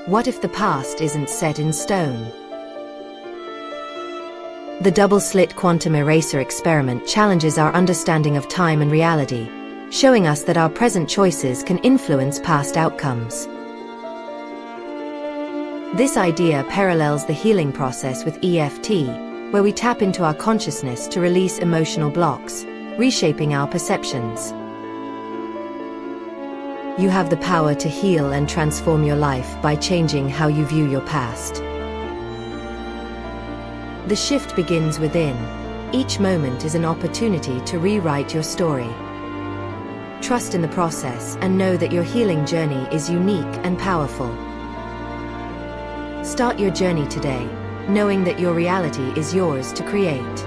What if the past isn't set in stone? The double-slit quantum eraser experiment challenges our understanding of time and reality, showing us that our present choices can influence past outcomes. This idea parallels the healing process with EFT, where we tap into our consciousness to release emotional blocks, reshaping our perceptions. You have the power to heal and transform your life by changing how you view your past. The shift begins within. Each moment is an opportunity to rewrite your story. Trust in the process and know that your healing journey is unique and powerful. Start your journey today, knowing that your reality is yours to create.